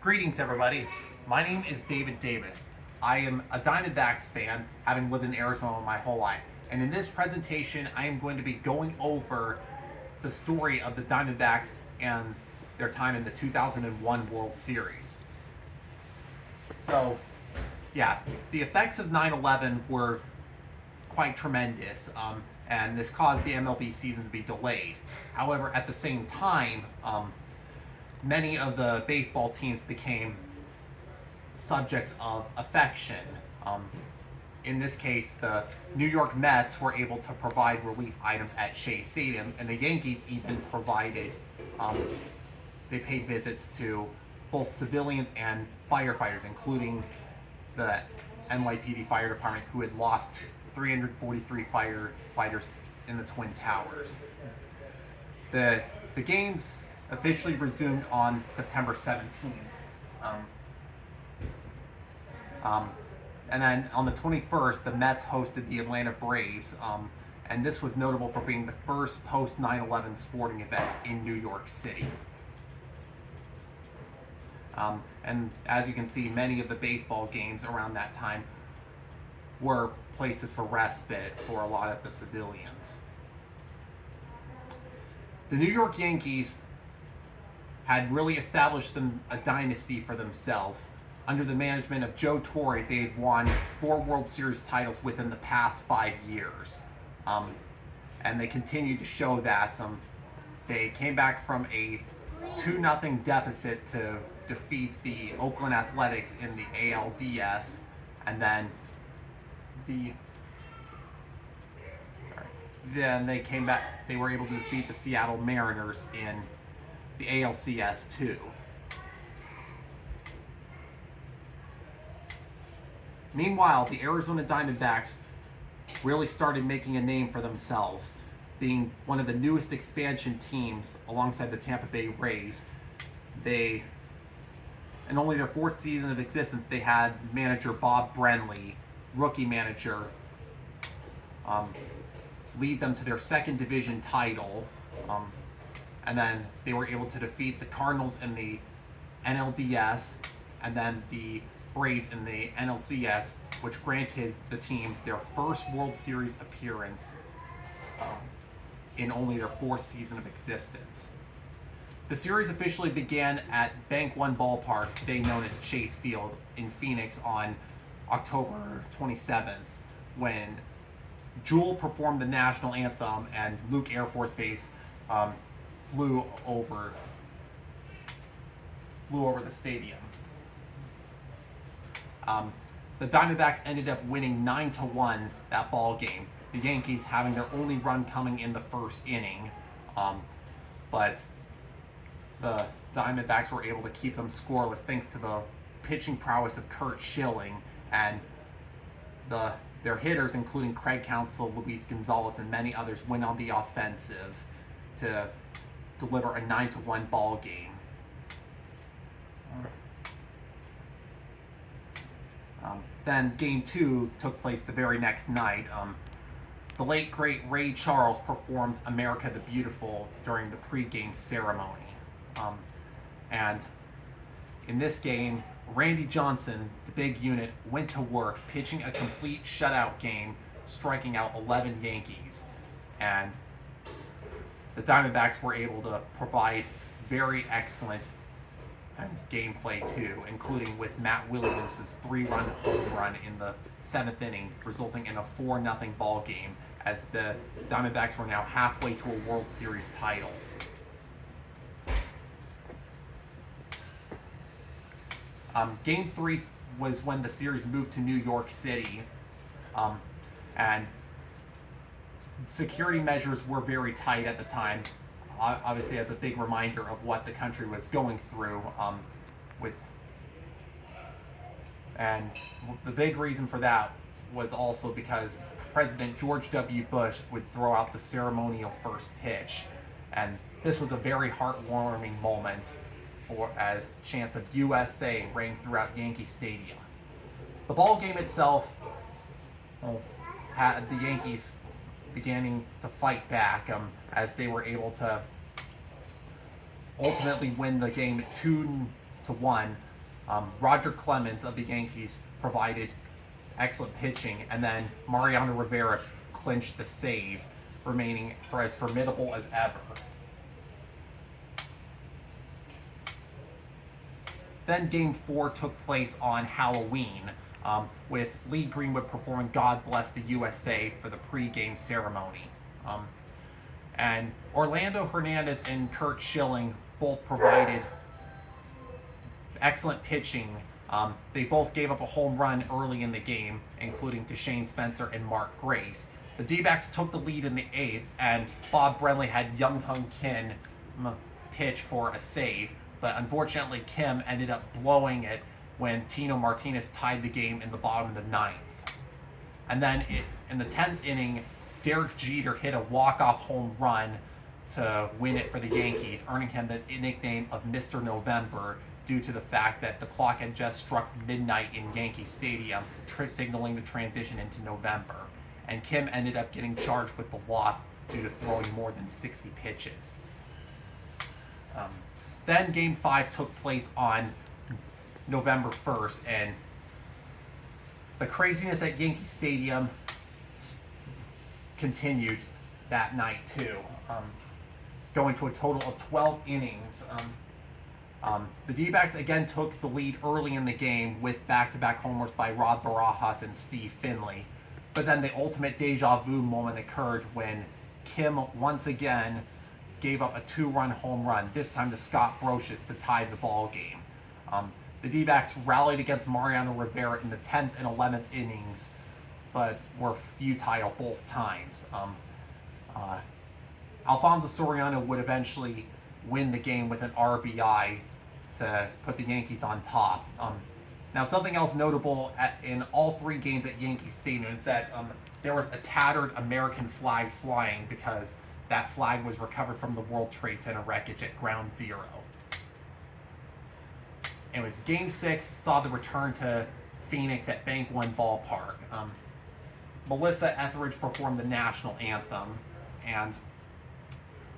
Greetings, everybody. My name is David Davis. I am a Diamondbacks fan, having lived in Arizona my whole life. And in this presentation, I am going to be going over the story of the Diamondbacks and their time in the 2001 World Series. So, yes, the effects of 9/11 were quite tremendous, and this caused the MLB season to be delayed. However, at the same time, many of the baseball teams became subjects of affection. In this case, the New York Mets were able to provide relief items at Shea Stadium, and the Yankees even provided, they paid visits to both civilians and firefighters, including the NYPD Fire Department, who had lost 343 firefighters in the Twin Towers. The games officially resumed on September 17th. And then on the 21st, the Mets hosted the Atlanta Braves, and this was notable for being the first post 9/11 sporting event in New York City. And as you can see, many of the baseball games around that time were places for respite for a lot of the civilians. The New York Yankees had really established a dynasty for themselves. Under the management of Joe Torre, they had won 4 World Series titles within the past 5 years. And they continued to show that. They came back from a 2-0 deficit to defeat the Oakland Athletics in the ALDS, and then then they came back. They were able to defeat the Seattle Mariners in the ALCS too. Meanwhile, the Arizona Diamondbacks really started making a name for themselves, being one of the newest expansion teams alongside the Tampa Bay Rays. In only their 4th season of existence, they had manager Bob Brenly, rookie manager, lead them to their 2nd division title. And then they were able to defeat the Cardinals in the NLDS, and then the Braves in the NLCS, which granted the team their first World Series appearance in only their 4th season of existence. The series officially began at Bank One Ballpark, today known as Chase Field, in Phoenix on October 27th, when Jewel performed the national anthem and Luke Air Force Base flew over the stadium. The Diamondbacks ended up winning 9-1 that ball game. The Yankees having their only run coming in the 1st inning, but the Diamondbacks were able to keep them scoreless thanks to the pitching prowess of Curt Schilling, and their hitters, including Craig Counsell, Luis Gonzalez, and many others, went on the offensive to deliver a 9-1 ball game. Then Game 2 took place the very next night. The late, great Ray Charles performed America the Beautiful during the pregame ceremony. And in this game, Randy Johnson, the big unit, went to work, pitching a complete shutout game, striking out 11 Yankees. And the Diamondbacks were able to provide very excellent gameplay too, including with Matt Williams' 3-run home run in the 7th inning, resulting in a 4-0 ball game, as the Diamondbacks were now halfway to a World Series title. Game 3 was when the series moved to New York City, and security measures were very tight at the time, obviously as a big reminder of what the country was going through, and the big reason for that was also because President George W. Bush would throw out the ceremonial first pitch, and this was a very heartwarming moment as chants of USA rang throughout Yankee Stadium. The ball game itself had the Yankees beginning to fight back, as they were able to ultimately win the game 2-1, Roger Clemens of the Yankees provided excellent pitching, and then Mariano Rivera clinched the save, remaining for as formidable as ever. Then Game 4 took place on Halloween, with Lee Greenwood performing God Bless the USA for the pregame ceremony. And Orlando Hernandez and Curt Schilling both provided excellent pitching. They both gave up a home run early in the game, including to Shane Spencer and Mark Grace. The D-backs took the lead in the 8th, and Bob Brenly had Young Hung Kim pitch for a save, but unfortunately Kim ended up blowing it when Tino Martinez tied the game in the bottom of the 9th. And then in the 10th inning, Derek Jeter hit a walk-off home run to win it for the Yankees, earning him the nickname of Mr. November due to the fact that the clock had just struck midnight in Yankee Stadium, signaling the transition into November. And Kim ended up getting charged with the loss due to throwing more than 60 pitches. Then Game 5 took place on November 1st, and the craziness at Yankee Stadium continued that night too, going to a total of 12 innings. The D-backs again took the lead early in the game with back-to-back homers by Rod Barajas and Steve Finley, but then the ultimate deja vu moment occurred when Kim once again gave up a 2-run home run, this time to Scott Brocious, to tie the ball game. The D-backs rallied against Mariano Rivera in the 10th and 11th innings, but were futile both times. Alfonso Soriano would eventually win the game with an RBI to put the Yankees on top. Now, something else notable in all 3 games at Yankee Stadium is that there was a tattered American flag flying because that flag was recovered from the World Trade Center wreckage at Ground Zero. Anyways, Game 6 saw the return to Phoenix at Bank One Ballpark. Melissa Etheridge performed the national anthem, and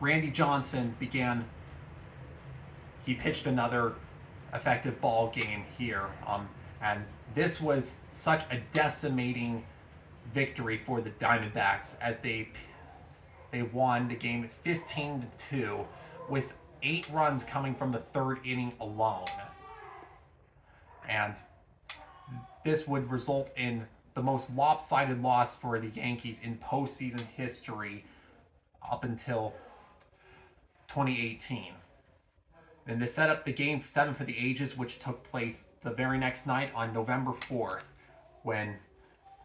Randy Johnson he pitched another effective ball game here. And this was such a decimating victory for the Diamondbacks as they won the game 15-2 with 8 runs coming from the 3rd inning alone. And this would result in the most lopsided loss for the Yankees in postseason history up until 2018. And this set up the Game 7 for the ages, which took place the very next night on November 4th, when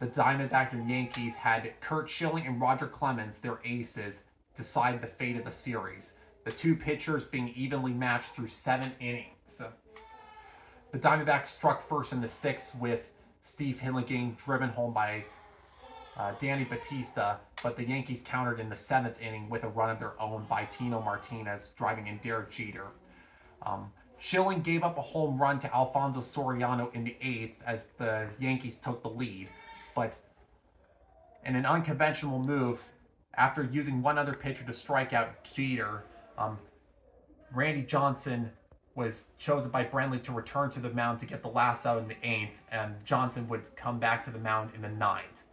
the Diamondbacks and Yankees had Curt Schilling and Roger Clemens, their aces, decide the fate of the series. The 2 pitchers being evenly matched through 7 innings. The Diamondbacks struck first in the 6th with Steve Hinley getting driven home by Danny Batista, but the Yankees countered in the 7th inning with a run of their own by Tino Martinez, driving in Derek Jeter. Schilling gave up a home run to Alfonso Soriano in the 8th as the Yankees took the lead, but in an unconventional move, after using one other pitcher to strike out Jeter, Randy Johnson was chosen by Brenly to return to the mound to get the last out in the 8th, and Johnson would come back to the mound in the 9th.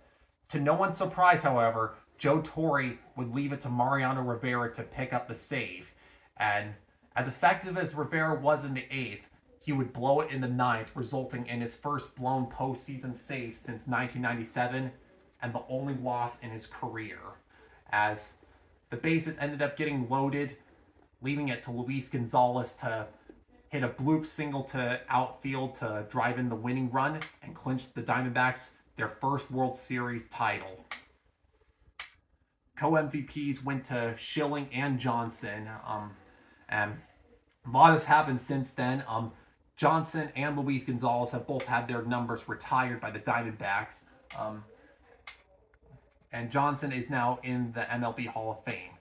To no one's surprise, however, Joe Torre would leave it to Mariano Rivera to pick up the save, and as effective as Rivera was in the 8th, he would blow it in the 9th, resulting in his first blown postseason save since 1997 and the only loss in his career, as the bases ended up getting loaded, leaving it to Luis Gonzalez to hit a bloop single to outfield to drive in the winning run and clinch the Diamondbacks their first World Series title. Co-MVPs went to Schilling and Johnson, and a lot has happened since then. Johnson and Luis Gonzalez have both had their numbers retired by the Diamondbacks. And Johnson is now in the MLB Hall of Fame.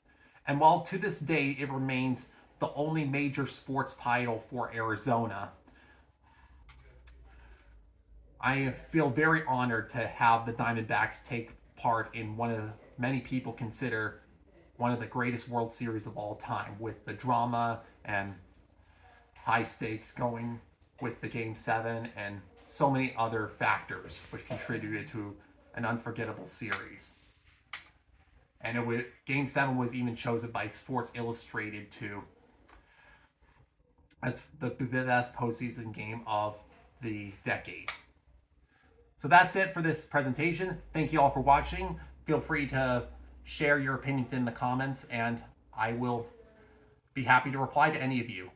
And while to this day it remains the only major sports title for Arizona, I feel very honored to have the Diamondbacks take part in one of the many people consider one of the greatest World Series of all time, with the drama and high stakes going with the Game 7 and so many other factors which contributed to an unforgettable series. And Game 7 was even chosen by Sports Illustrated as the best postseason game of the decade. So that's it for this presentation. Thank you all for watching. Feel free to share your opinions in the comments, and I will be happy to reply to any of you.